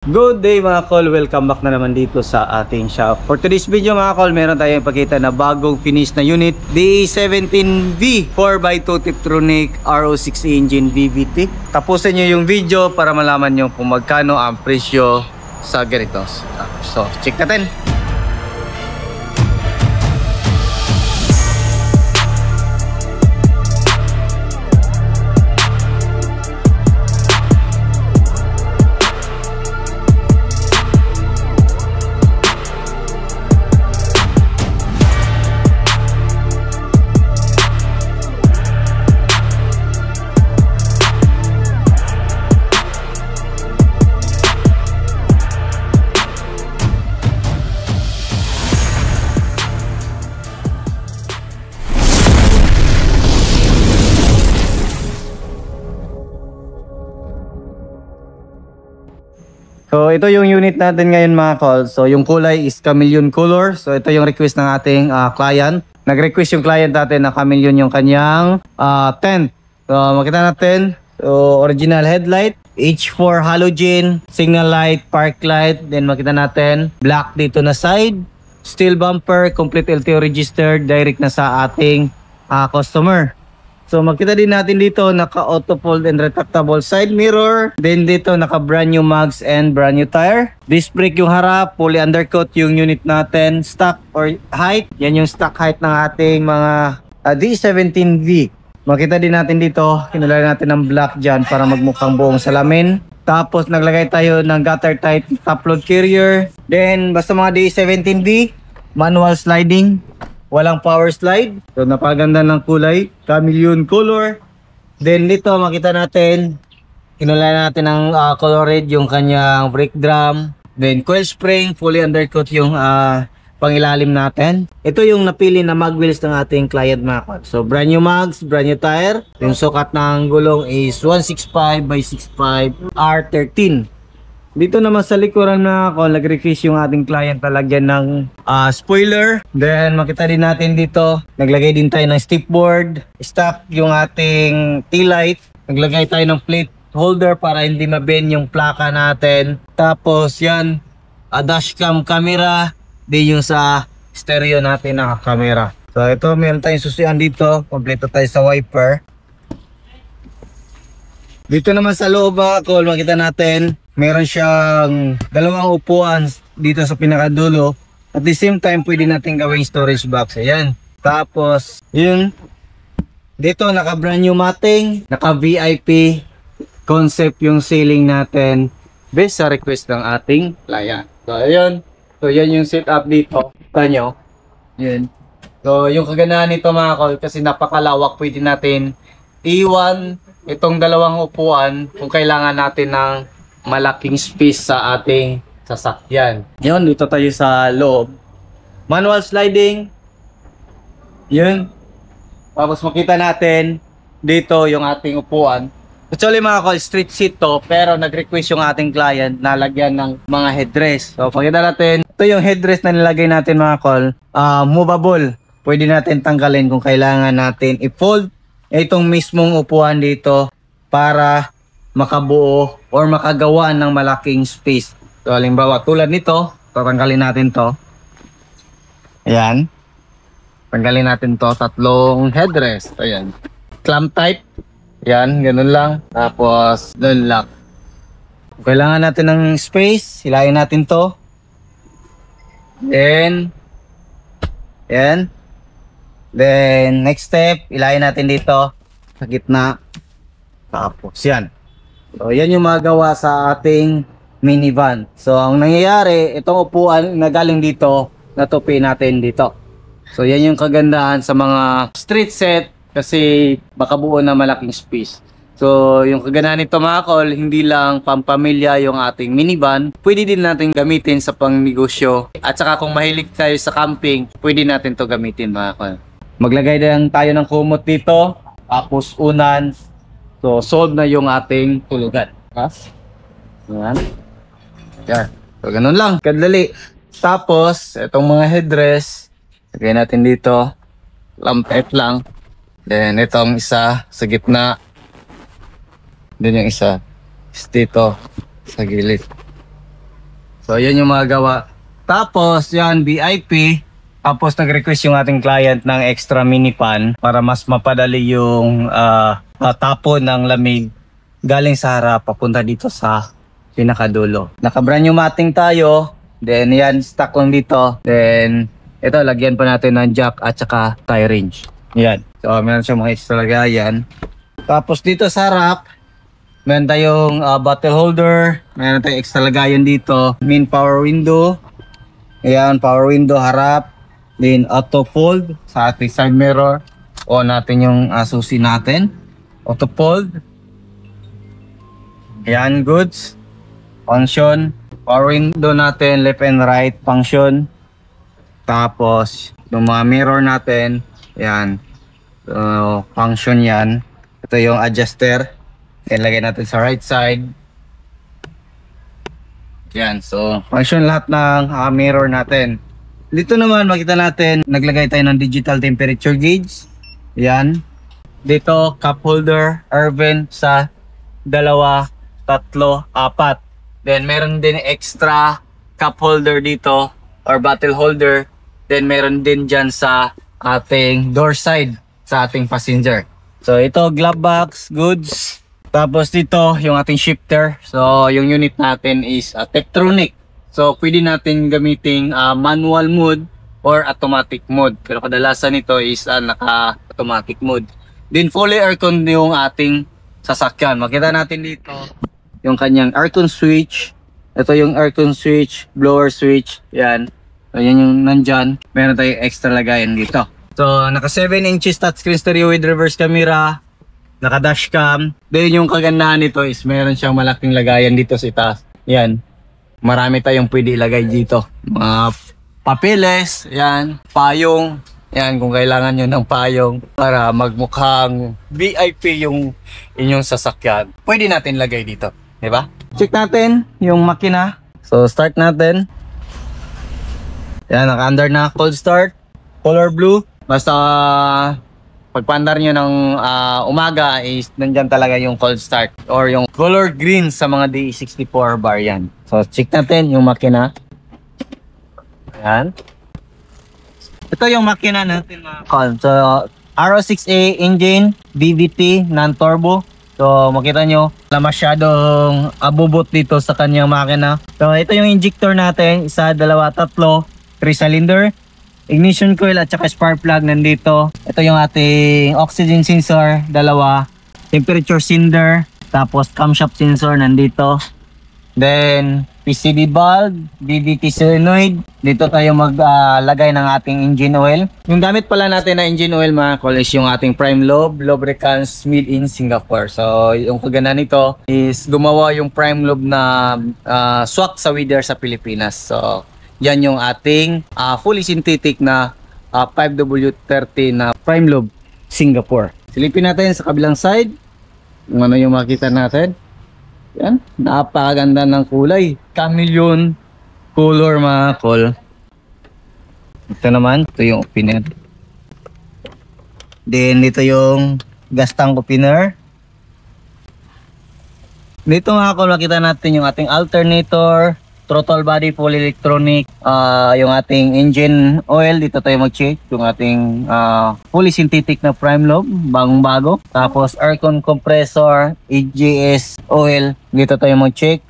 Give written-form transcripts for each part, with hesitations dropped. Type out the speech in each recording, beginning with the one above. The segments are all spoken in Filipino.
Good day mga call, welcome back na naman dito sa ating shop. For today's video mga call, meron tayong ipakita na bagong finish na unit, D17V 4x2 Tiptronic RO6 engine VVT. Tapusin nyo yung video para malaman nyo kung magkano ang presyo sa ganito. So check natin. So ito yung unit natin ngayon mga call. So yung kulay is chameleon color. So ito yung request ng ating client. Nag-request yung client natin na chameleon yung kanyang tent. So makita natin. So original headlight, H4 halogen, signal light, park light. Then makita natin black dito na side, steel bumper, complete LTO registered, direct na sa ating customer. So makita din natin dito naka-auto fold and retractable side mirror. Then dito naka brand new mags and brand new tire. Disc brake yung harap, fully undercoat yung unit natin. Stock or height, yan yung stock height ng ating mga D17V. Makita din natin dito, kinulay natin ng black dyan para magmukhang buong salamin. Tapos naglagay tayo ng gutter tight top load carrier. Then basta mga D17V, manual sliding. Walang power slide. So napaganda ng kulay, chameleon color. Then dito makita natin, kinulay natin ng color red yung kanyang brake drum. Then coil spring, fully undercoat yung pangilalim natin. Ito yung napili na mag wheels ng ating client mga kod. So brand new mags, brand new tire. Yung sukat ng gulong is 165 by 65 R13. Dito naman sa likuran na ako, nag-request yung ating client na lagyan ng spoiler. Then makita din natin dito, naglagay din tayo ng stipboard. Stock yung ating taillight. Naglagay tayo ng plate holder para hindi ma-bend yung plaka natin. Tapos yan, dashcam camera. Di yung sa stereo natin na camera. So ito, meron tayong susian dito. Kompleto tayo sa wiper. Dito naman sa loob ako, makita natin meron siyang dalawang upuan dito sa pinakadulo. At the same time, pwede natin gawing storage box. Ayan. Tapos, yun. Dito, naka brand new matting. Naka VIP concept yung ceiling natin. Based sa request ng ating client. So, ayun. So, yan yung setup dito. Kita nyo. Yun. So, yung kaganahan nito mga call, kasi napakalawak, pwede natin iwan itong dalawang upuan kung kailangan natin ng malaking space sa ating sasakyan. Yun, dito tayo sa loob. Manual sliding. Yun. Tapos makita natin dito yung ating upuan. Actually mga call, street seat to, pero nag-request yung ating client na lagyan ng mga headrest. So pakita natin, ito yung headrest na nilagay natin mga call. Movable. Pwede natin tanggalin kung kailangan natin i-fold itong mismong upuan dito para makabuo or makagawa ng malaking space. So halimbawa tulad nito, tatanggalin natin to. Ayan. Tanggalin natin to, tatlong headrest. Ayan. Clamp type. Ayan, ganun lang. Tapos doon lock. Kung kailangan natin ng space, hilahin natin to. Then ayan. Then next step, hilahin natin dito sa gitna. Tapos yan. So, yan yung magawa sa ating minivan. So, ang nangyayari, itong upuan na galing dito, natupi natin dito. So, yan yung kagandahan sa mga street set kasi baka buo na malaking space. So, yung kagandahan nito mga call, hindi lang pampamilya yung ating minivan, pwede din natin gamitin sa pangnegosyo. At saka kung mahilig tayo sa camping, pwede natin to gamitin mga call. Maglagay din tayo ng kumot dito, tapos unan. So, solve na yung ating tulugan. Yan. Yan. So, ganun lang. Kadali. Tapos, itong mga headrest, lagay natin dito. Lamp lang. Then, itong isa sa gitna. Then, yung isa is dito sa gilid. So, yan yung mga gawa. Tapos, yan, VIP. Tapos, nag-request yung ating client ng extra mini pan para mas mapadali yung tapon ng lamig galing sa harap papunta dito sa pinakadulo. Naka-brand new matting tayo. Then, yan, stock lang dito. Then, ito, lagyan pa natin ng jack at saka tie range. Yan. So, meron siya mga extra lagayan. Tapos, dito sa harap, meron tayong bottle holder. Meron tayong extra lagayan dito. Main power window. Ayan, power window harap. Then auto fold sa ating side mirror. O natin yung susi natin. Auto fold. Ayan, goods. Function. Power window natin, left and right function. Tapos, yung mga mirror natin. Ayan. Function yan. Ito yung adjuster. Ilagay natin sa right side. Yan. So, function lahat ng mirror natin. Dito naman, makita natin, naglagay tayo ng digital temperature gauge. Yan. Dito, cup holder, air vent sa 2, 3, 4. Then, meron din extra cup holder dito or bottle holder. Then, meron din dyan sa ating door side sa ating passenger. So, ito, glove box, goods. Tapos dito, yung ating shifter. So, yung unit natin is Tektronic. So, pwede natin gamitin manual mode or automatic mode. Pero kadalasan nito is naka-automatic mode. Then, fully aircon yung ating sasakyan. Makita natin dito yung kanyang aircon switch. Ito yung aircon switch, blower switch. Yan. So, yan yung nandyan. Meron tayong extra lagayan dito. So, naka 7 inches touchscreen stereo with reverse camera. Naka-dashcam. Then yung kagandahan nito is meron siyang malaking lagayan dito sa itaas. Yan. Marami tayong pwede ilagay dito. Mga papeles, yan, payong. Yan, kung kailangan nyo ng payong para magmukhang VIP yung inyong sasakyan. Pwede natin lagay dito. Diba? Check natin yung makina. So, start natin. Yan, naka-under na. Cold start. Color blue. Basta pagpandar nyo ng umaga is nandyan talaga yung cold start or yung color green sa mga DE64 variant. So, check natin yung makina. Ayan. Ito yung makina natin mga call. So, RO6A engine, BVT, non-turbo. So, makita nyo, wala masyadong abubot dito sa kanyang makina. So, ito yung injector natin. 1, 2, 3, 3 cylinder. Ignition coil at saka spark plug nandito. Ito yung ating oxygen sensor, 2. Temperature sender. Tapos camshaft sensor nandito. Then PCB bulb, DVT solenoid. Dito tayo maglagay ng ating engine oil. Yung gamit pala natin na engine oil mga kol is yung ating Prime Lube lubricants made in Singapore. So yung kaganda nito is gumawa yung Prime Lube na swak sa Wheeler sa Pilipinas. So yan yung ating fully synthetic na 5W30 na Prime Lube Singapore. Silipin natin sa kabilang side. Kung ano yung makita natin. Yan. Napakaganda ng kulay. Chameleon color mga kol. Ito naman. Ito yung opener. Then dito yung gas tank opener. Dito mga kol makita natin yung ating alternator. Throttle body, full electronic, yung ating engine oil, dito tayo mag-check, yung ating fully synthetic na Prime Lube, bagong-bago. Tapos aircon compressor, EGS oil, dito tayo mag-check.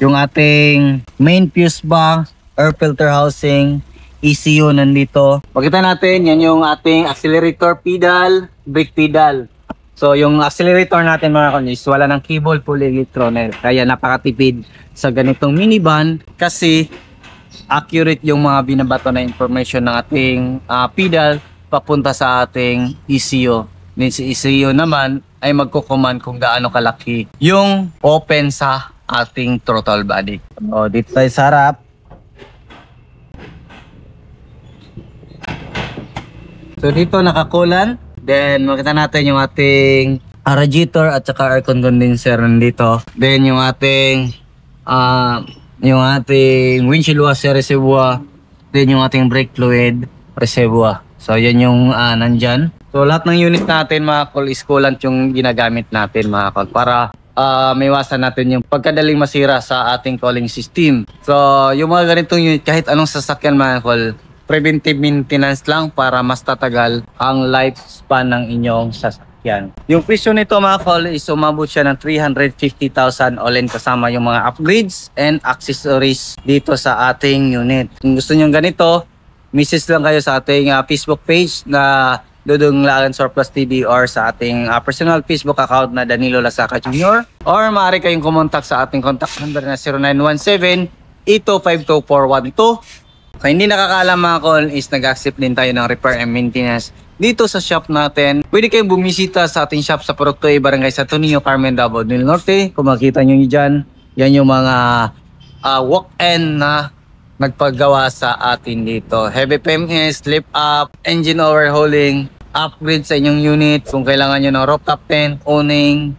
Yung ating main fuse box, air filter housing, ECU nandito. Pakita natin, yan yung ating accelerator pedal, brake pedal. So yung accelerator natin mga konis, wala ng cable, full electronic. Kaya napakatipid sa ganitong minivan kasi accurate yung mga binabato na information ng ating pedal papunta sa ating ECU. Then si ECU naman ay magko-command kung gaano kalaki yung open sa ating throttle body. So dito tayo sa harap. So dito nakakulan. Then makita natin yung ating radiator at saka air condenser nandito. Then yung ating windshield washer reservoir. Then yung ating brake fluid reservoir. So yan yung nandyan. So lahat ng unit natin mga kol is coolant yung ginagamit natin mga kol para maiwasan natin yung pagkadaling masira sa ating cooling system. So, yung mga ganitong unit, kahit anong sasakyan mga call, preventive maintenance lang para mas tatagal ang lifespan ng inyong sasakyan. Yung presyo nito mga call is umabot siya ng 350,000 all in kasama yung mga upgrades and accessories dito sa ating unit. Kung gusto nyo ganito, message lang kayo sa ating Facebook page na Dudong Lagan Surplus TV or sa ating personal Facebook account na Danilo Lasaca Jr. Or maaari kayong kumontak sa ating contact number na 0917-8252-412. Kung hindi nakakaalam mga call is nag-accept din tayo ng repair and maintenance dito sa shop natin. Pwede kayong bumisita sa ating shop sa Puroktoy, Barangay Santo Niño, Carmen, Davao del Norte. Kung makita nyo nyo dyan, yan yung mga walk-in na nagpagawa sa atin dito. Heavy PMS, lift up, engine overhauling, upgrade sa inyong unit. Kung kailangan nyo ng rooftop tent, owning.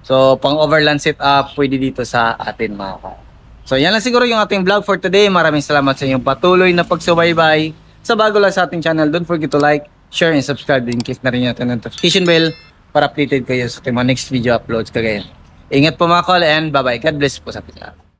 So, pang overland setup, pwede dito sa atin mga ka. So, yan lang siguro yung ating vlog for today. Maraming salamat sa inyong patuloy na pagsubaybay. Sa bago lang sa ating channel, don't forget to like, share, and subscribe. Din click na rin yung notification bell para updated kayo sa ating mga next video uploads kagaya. Ingat po mga call and bye-bye. God bless po sa ating lahat.